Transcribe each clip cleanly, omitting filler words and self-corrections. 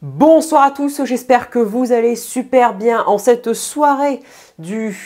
Bonsoir à tous, j'espère que vous allez super bien en cette soirée du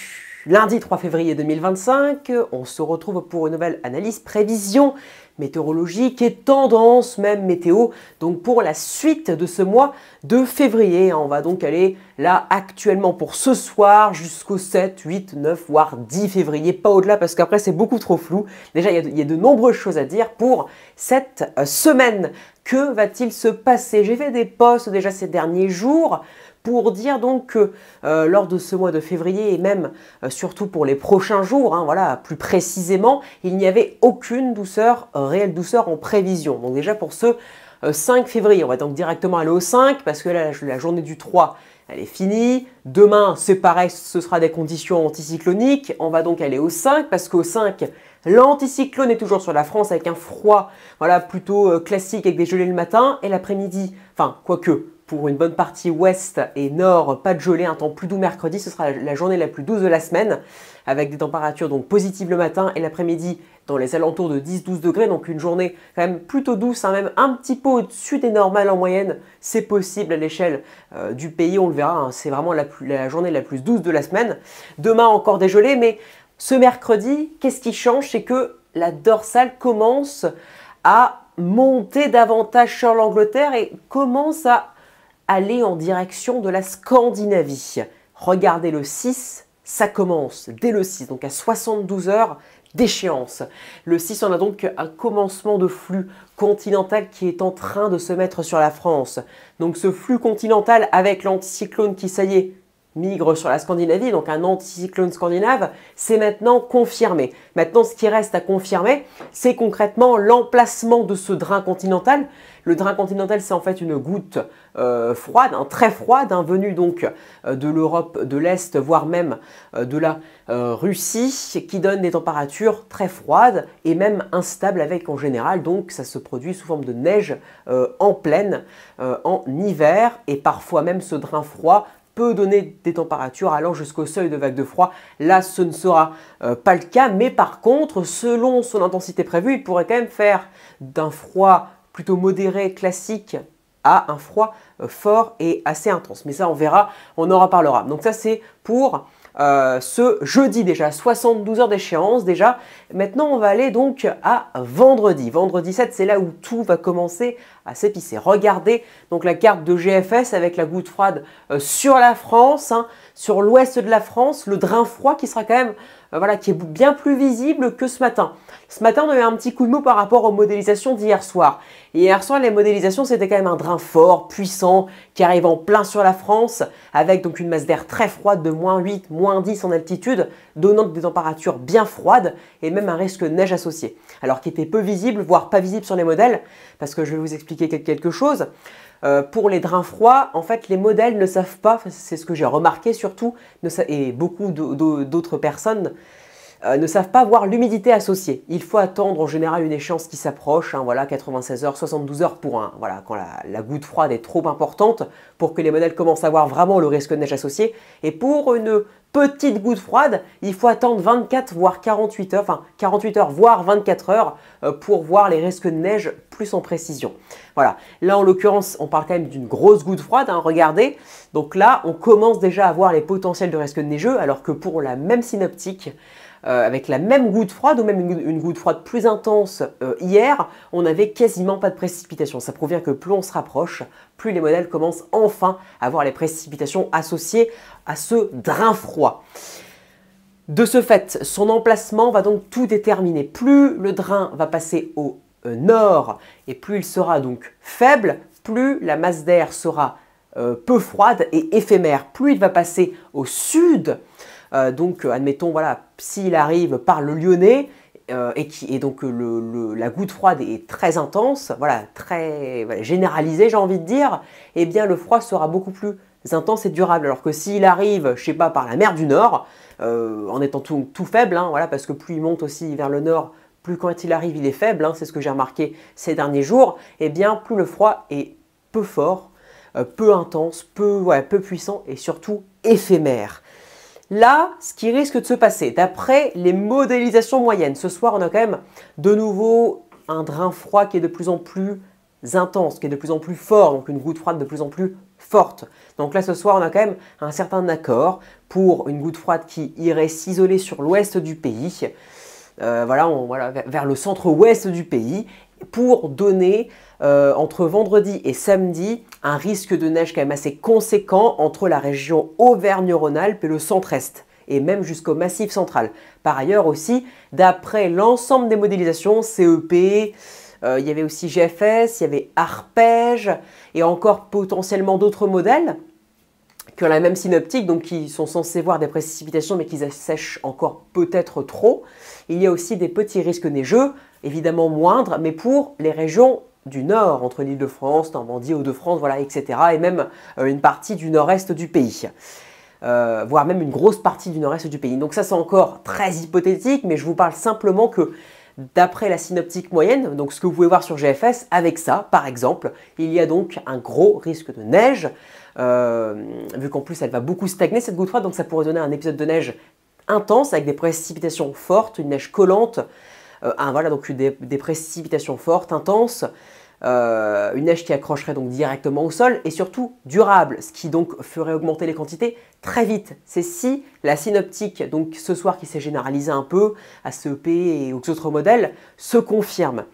lundi 3 février 2025. On se retrouve pour une nouvelle analyse prévision météorologique et tendance même météo, donc pour la suite de ce mois de février. On va donc aller là actuellement pour ce soir jusqu'au 7, 8, 9 voire 10 février, pas au-delà parce qu'après c'est beaucoup trop flou. Déjà il y a de nombreuses choses à dire pour cette semaine. Que va-t-il se passer? J'ai fait des posts déjà ces derniers jours pour dire donc que lors de ce mois de février et même surtout pour les prochains jours, voilà, plus précisément, il n'y avait aucune douceur, réelle douceur en prévision. Donc déjà pour ce 5 février, on va donc directement aller au 5 parce que là la journée du 3 elle est finie. Demain c'est pareil, ce sera des conditions anticycloniques. On va donc aller au 5 parce qu'au 5 l'anticyclone est toujours sur la France avec un froid voilà, plutôt classique avec des gelées le matin et l'après-midi, enfin quoique pour une bonne partie ouest et nord, pas de gelée, un temps plus doux mercredi, ce sera la journée la plus douce de la semaine avec des températures donc positives le matin et l'après-midi dans les alentours de 10-12 degrés, donc une journée quand même plutôt douce, même un petit peu au-dessus des normales en moyenne, c'est possible à l'échelle du pays, on le verra, c'est vraiment la journée la plus douce de la semaine. Demain encore des gelées, mais ce mercredi, qu'est-ce qui change? C'est que la dorsale commence à monter davantage sur l'Angleterre et commence à aller en direction de la Scandinavie. Regardez le 6, ça commence dès le 6, donc à 72 heures d'échéance. Le 6, on a donc un commencement de flux continental qui est en train de se mettre sur la France. Donc ce flux continental avec l'anticyclone qui, ça y est, migre sur la Scandinavie, donc un anticyclone scandinave, c'est maintenant confirmé. Maintenant, ce qui reste à confirmer, c'est concrètement l'emplacement de ce drain continental. Le drain continental, c'est en fait une goutte froide, très froide, venue donc de l'Europe de l'Est, voire même de la Russie, qui donne des températures très froides et même instables avec en général, donc ça se produit sous forme de neige en plaine, en hiver, et parfois même ce drain froid peut donner des températures allant jusqu'au seuil de vague de froid. Là, ce ne sera pas le cas, mais par contre, selon son intensité prévue, il pourrait quand même faire d'un froid plutôt modéré, classique, à un froid fort et assez intense. Mais ça, on verra, on en reparlera. Donc ça, c'est pour ce jeudi déjà, 72 heures d'échéance déjà. Maintenant, on va aller donc à vendredi. Vendredi 7, c'est là où tout va commencer à s'épicer. Regardez donc la carte de GFS avec la goutte froide sur la France, sur l'ouest de la France, le drain froid qui sera quand même voilà, qui est bien plus visible que ce matin. Ce matin, on a eu un petit coup de mou par rapport aux modélisations d'hier soir. Hier soir, les modélisations, c'était quand même un drain fort, puissant, qui arrive en plein sur la France, avec donc une masse d'air très froide de -8, -10 en altitude, donnant des températures bien froides et même un risque de neige associé. Alors qui était peu visible, voire pas visible sur les modèles, parce que je vais vous expliquer quelque chose. Pour les drains froids, en fait, les modèles ne savent pas, c'est ce que j'ai remarqué surtout, et beaucoup d'autres personnes ne savent pas voir l'humidité associée. Il faut attendre en général une échéance qui s'approche, voilà, 96 heures, 72 heures pour voilà, quand la goutte froide est trop importante pour que les modèles commencent à voir vraiment le risque de neige associé. Et pour une petite goutte froide, il faut attendre 24 voire 48 heures, enfin 48 heures voire 24 heures pour voir les risques de neige plus en précision. Voilà, là en l'occurrence, on parle quand même d'une grosse goutte froide, regardez. Donc là, on commence déjà à voir les potentiels de risque de neigeux, alors que pour la même synoptique, avec la même goutte froide ou même une goutte froide plus intense hier, on n'avait quasiment pas de précipitations. Ça provient que plus on se rapproche, plus les modèles commencent enfin à avoir les précipitations associées à ce drain froid. De ce fait, son emplacement va donc tout déterminer. Plus le drain va passer au nord et plus il sera donc faible, plus la masse d'air sera peu froide et éphémère. Plus il va passer au sud, donc admettons voilà, s'il arrive par le Lyonnais et donc la goutte froide est très intense, voilà, très généralisée j'ai envie de dire, eh bien le froid sera beaucoup plus intense et durable. Alors que s'il arrive, je sais pas, par la mer du Nord, en étant tout faible, voilà, parce que plus il monte aussi vers le nord, plus quand il arrive il est faible, c'est ce que j'ai remarqué ces derniers jours, eh bien plus le froid est peu fort, peu intense, peu puissant et surtout éphémère. Là, ce qui risque de se passer, d'après les modélisations moyennes, ce soir on a quand même de nouveau un drain froid qui est de plus en plus intense, qui est de plus en plus fort, donc une goutte froide de plus en plus forte. Donc là ce soir on a quand même un certain accord pour une goutte froide qui irait s'isoler sur l'ouest du pays, vers le centre-ouest du pays, pour donner entre vendredi et samedi un risque de neige quand même assez conséquent entre la région Auvergne-Rhône-Alpes et le centre-est, et même jusqu'au Massif central. Par ailleurs aussi, d'après l'ensemble des modélisations, CEP, il y avait aussi GFS, il y avait Arpège, et encore potentiellement d'autres modèles qui ont la même synoptique, donc qui sont censés voir des précipitations mais qui assèchent encore peut-être trop. Il y a aussi des petits risques neigeux, évidemment moindres, mais pour les régions du nord, entre l'Île-de-France, Normandie, Hauts-de-France, voilà, etc. Et même une partie du nord-est du pays. Voire même une grosse partie du nord-est du pays. Donc ça c'est encore très hypothétique, mais je vous parle simplement que d'après la synoptique moyenne, donc ce que vous pouvez voir sur GFS, avec ça par exemple, il y a donc un gros risque de neige, vu qu'en plus elle va beaucoup stagner cette goutte froide, donc ça pourrait donner un épisode de neige intense avec des précipitations fortes, une neige collante, donc des précipitations fortes, intenses, une neige qui accrocherait donc directement au sol et surtout durable, ce qui donc ferait augmenter les quantités très vite. C'est si la synoptique, donc ce soir qui s'est généralisée un peu à CEP et aux autres modèles, se confirme.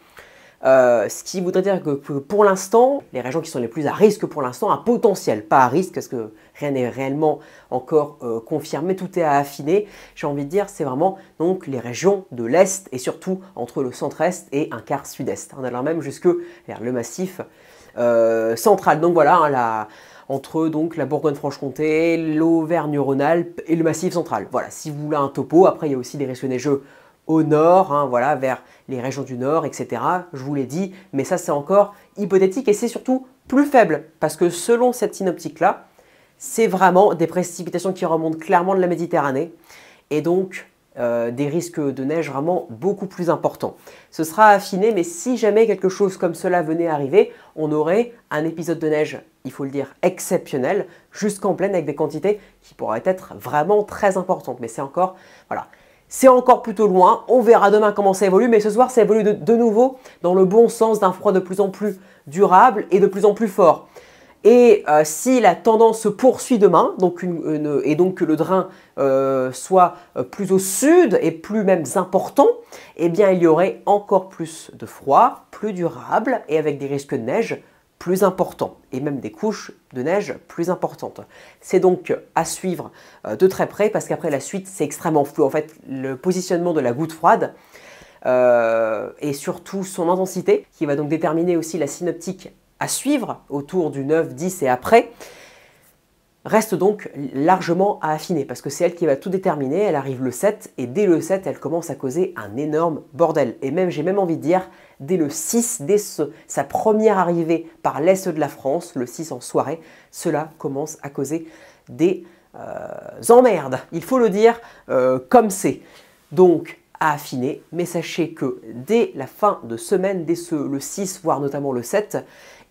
Ce qui voudrait dire que pour l'instant, les régions qui sont les plus à risque pour l'instant, un potentiel, pas à risque parce que rien n'est réellement encore confirmé, tout est à affiner. J'ai envie de dire, c'est vraiment donc les régions de l'Est et surtout entre le centre-Est et un quart sud-Est. On allant même jusque vers le massif central. Donc voilà, entre donc la Bourgogne-Franche-Comté, l'Auvergne-Rhône-Alpes et le massif central. Voilà, si vous voulez un topo, après il y a aussi des risques neigeux au nord, vers les régions du nord, etc. Je vous l'ai dit, mais ça c'est encore hypothétique et c'est surtout plus faible parce que selon cette synoptique-là, c'est vraiment des précipitations qui remontent clairement de la Méditerranée et donc des risques de neige vraiment beaucoup plus importants. Ce sera affiné, mais si jamais quelque chose comme cela venait à arriver, on aurait un épisode de neige, il faut le dire, exceptionnel, jusqu'en pleine avec des quantités qui pourraient être vraiment très importantes. Mais c'est encore, c'est encore plutôt loin, on verra demain comment ça évolue, mais ce soir ça évolue de nouveau dans le bon sens d'un froid de plus en plus durable et de plus en plus fort. Et si la tendance se poursuit demain, et donc que le drain soit plus au sud et plus même important, eh bien il y aurait encore plus de froid, plus durable et avec des risques de neige plus importants et même des couches de neige plus importantes. C'est donc à suivre de très près parce qu'après la suite c'est extrêmement flou. En fait, le positionnement de la goutte froide et surtout son intensité qui va donc déterminer aussi la synoptique à suivre autour du 9, 10 et après reste donc largement à affiner parce que c'est elle qui va tout déterminer. Elle arrive le 7 et dès le 7 elle commence à causer un énorme bordel et même j'ai même envie de dire dès le 6, dès sa première arrivée par l'est de la France, le 6 en soirée, cela commence à causer des emmerdes, il faut le dire comme c'est. Donc à affiner, mais sachez que dès la fin de semaine, dès le 6 voire notamment le 7,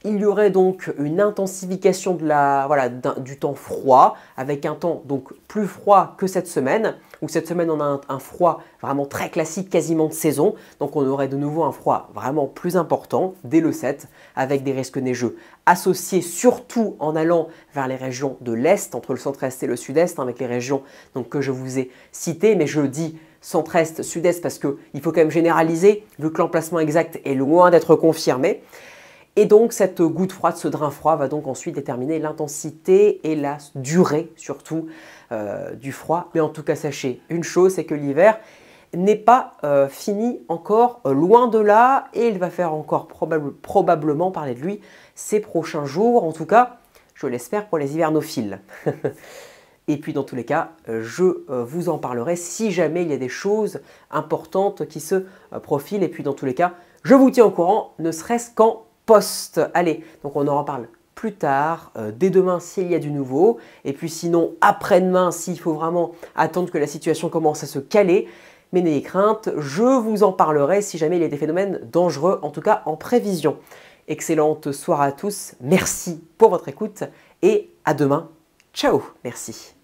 il y aurait donc une intensification du temps froid, avec un temps donc plus froid que cette semaine, où cette semaine on a un froid vraiment très classique, quasiment de saison, donc on aurait de nouveau un froid vraiment plus important dès le 7, avec des risques neigeux associés surtout en allant vers les régions de l'Est, entre le centre-Est et le Sud-Est, avec les régions donc, que je vous ai citées, mais je dis centre-Est, Sud-Est parce qu'il faut quand même généraliser, vu que l'emplacement exact est loin d'être confirmé. Et donc cette goutte froide, ce drain froid va donc ensuite déterminer l'intensité et la durée surtout du froid. Mais en tout cas sachez une chose, c'est que l'hiver n'est pas fini encore, loin de là, et il va faire encore probablement parler de lui ces prochains jours, en tout cas je l'espère pour les hivernophiles. Et puis dans tous les cas, je vous en parlerai si jamais il y a des choses importantes qui se profilent. Et puis dans tous les cas, je vous tiens au courant, ne serait-ce qu'en post. Allez, donc on en reparle plus tard, dès demain s'il y a du nouveau. Et puis sinon, après-demain, s'il faut vraiment attendre que la situation commence à se caler. Mais n'ayez crainte, je vous en parlerai si jamais il y a des phénomènes dangereux, en tout cas en prévision. Excellente soirée à tous, merci pour votre écoute et à demain. Ciao, merci.